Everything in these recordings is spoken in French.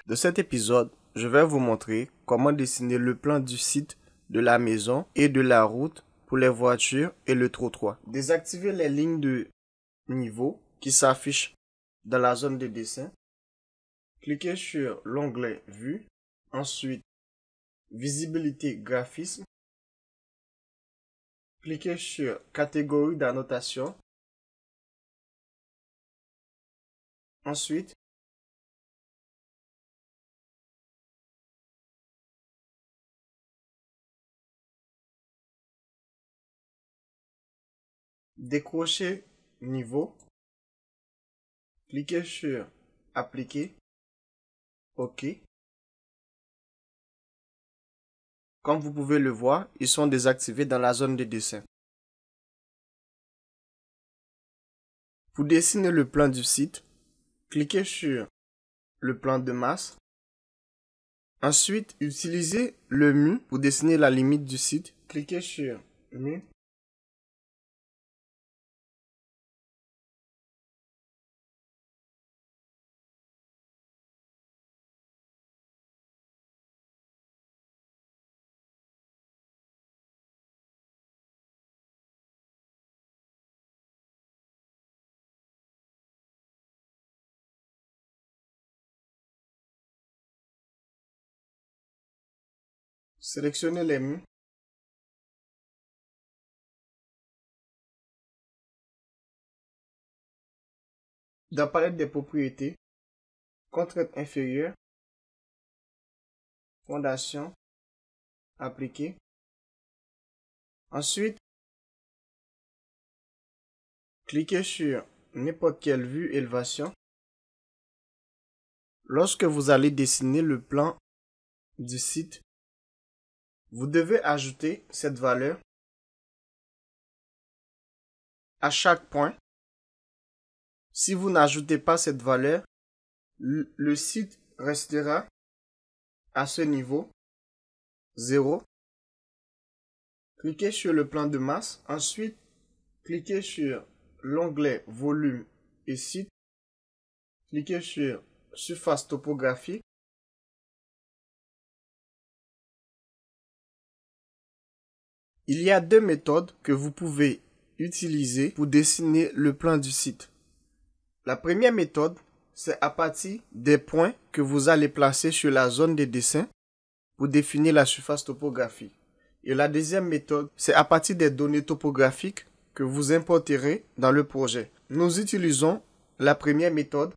Dans cet épisode, je vais vous montrer comment dessiner le plan du site de la maison et de la route pour les voitures et le trottoir. Désactivez les lignes de niveau qui s'affichent dans la zone de dessin. Cliquez sur l'onglet Vue, ensuite Visibilité graphisme. Cliquez sur Catégorie d'annotation. Ensuite, décrochez niveau. Cliquez sur Appliquer. OK. Comme vous pouvez le voir, ils sont désactivés dans la zone de dessin. Pour dessiner le plan du site, cliquez sur le plan de masse. Ensuite, utilisez le mu pour dessiner la limite du site. Cliquez sur mu. Sélectionnez les mus. Dans palette des propriétés, contrainte inférieure, fondation, appliquer. Ensuite, cliquez sur n'importe quelle vue élévation. Lorsque vous allez dessiner le plan du site, vous devez ajouter cette valeur à chaque point. Si vous n'ajoutez pas cette valeur, le site restera à ce niveau 0. Cliquez sur le plan de masse. Ensuite, cliquez sur l'onglet volume et site. Cliquez sur surface topographique. Il y a deux méthodes que vous pouvez utiliser pour dessiner le plan du site. La première méthode, c'est à partir des points que vous allez placer sur la zone de dessin pour définir la surface topographique. Et la deuxième méthode, c'est à partir des données topographiques que vous importerez dans le projet. Nous utilisons la première méthode.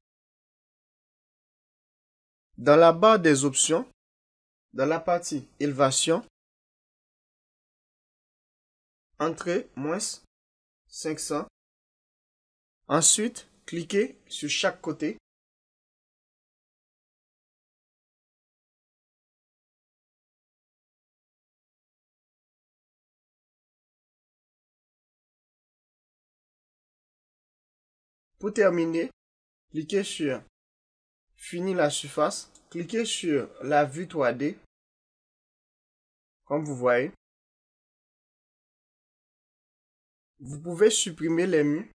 Dans la barre des options, dans la partie élévation, entrez -500. Ensuite, cliquez sur chaque côté. Pour terminer, cliquez sur Finir la surface. Cliquez sur la vue 3D. Comme vous voyez, vous pouvez supprimer les murs.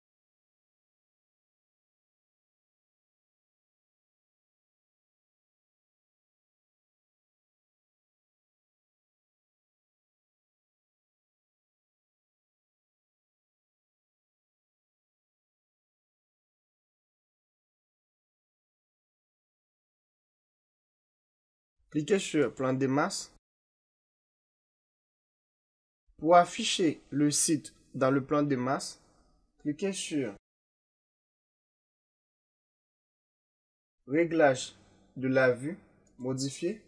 Cliquez sur Plan de masse. Pour afficher le site dans le plan de masse, cliquez sur Réglage de la vue, modifier.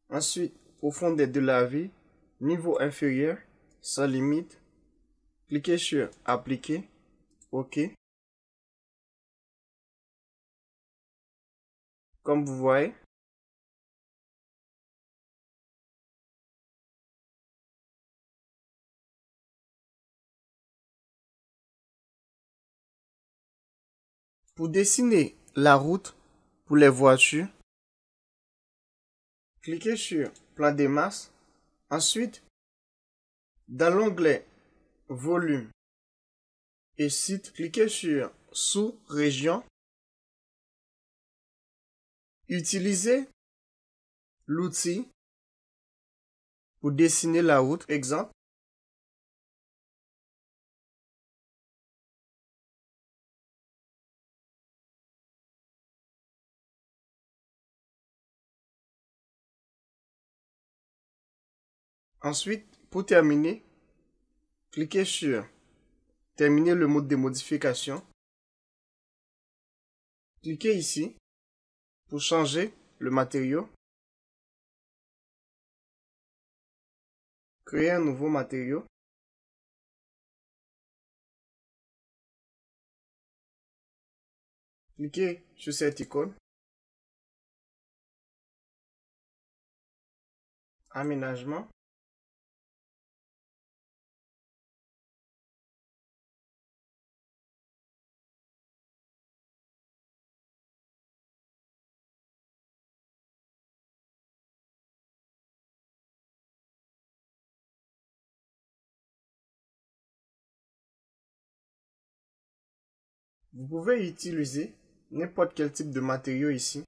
Ensuite, profondeur de la vue, niveau inférieur, sans limite. Cliquez sur Appliquer, OK. Comme vous voyez, pour dessiner la route pour les voitures, cliquez sur Plan de masse. Ensuite, dans l'onglet Volume et Site, cliquez sur Sous-région. Utilisez l'outil pour dessiner la route. Exemple. Ensuite, pour terminer, cliquez sur Terminer le mode de modification. Cliquez ici pour changer le matériau. Créer un nouveau matériau. Cliquez sur cette icône. Aménagement. Vous pouvez utiliser n'importe quel type de matériau ici.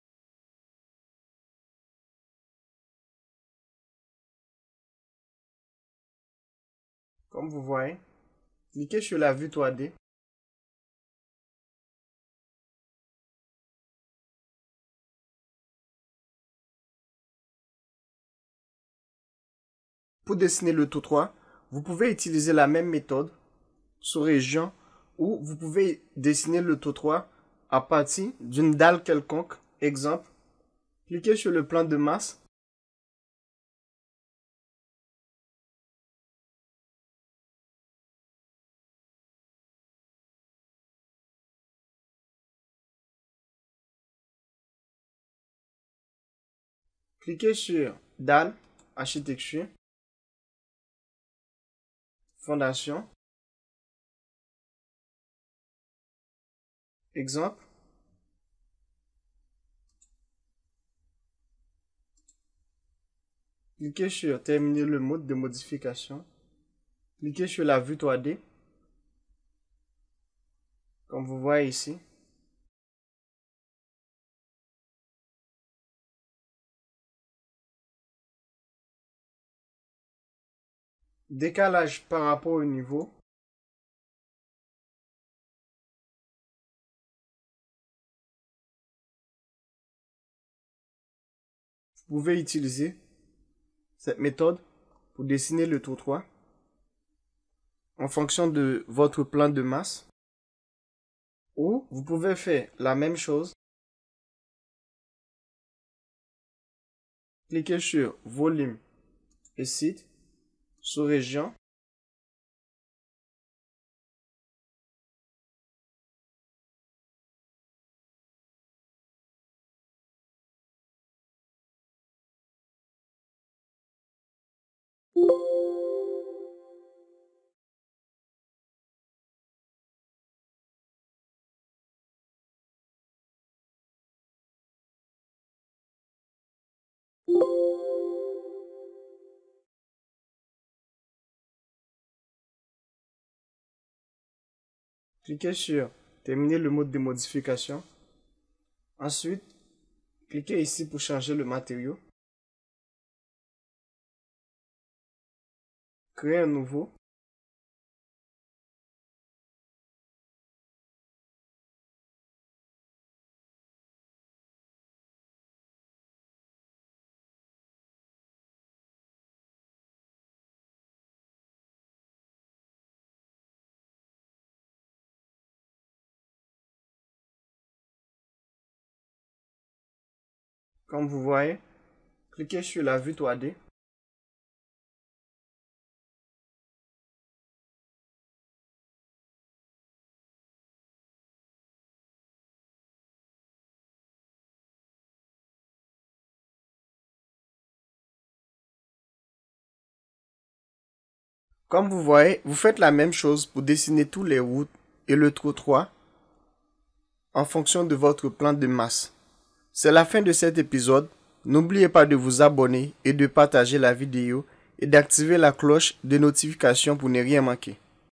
Comme vous voyez, cliquez sur la vue 3D. Pour dessiner le trottoir, vous pouvez utiliser la même méthode sous région ou vous pouvez dessiner le trottoir à partir d'une dalle quelconque. Exemple, cliquez sur le plan de masse. Cliquez sur dalle, architecture, fondation. Exemple. Cliquez sur Terminer le mode de modification. Cliquez sur la vue 3D. Comme vous voyez ici. Décalage par rapport au niveau. Vous pouvez utiliser cette méthode pour dessiner le trottoir en fonction de votre plan de masse. Ou vous pouvez faire la même chose. Cliquez sur Volume et Site, sous Région. Cliquez sur Terminer le mode de modification. Ensuite, cliquez ici pour changer le matériau. Créer un nouveau. Comme vous voyez, cliquez sur la vue 3D. Comme vous voyez, vous faites la même chose pour dessiner toutes les routes et le trottoir en fonction de votre plan de masse. C'est la fin de cet épisode. N'oubliez pas de vous abonner et de partager la vidéo et d'activer la cloche de notification pour ne rien manquer.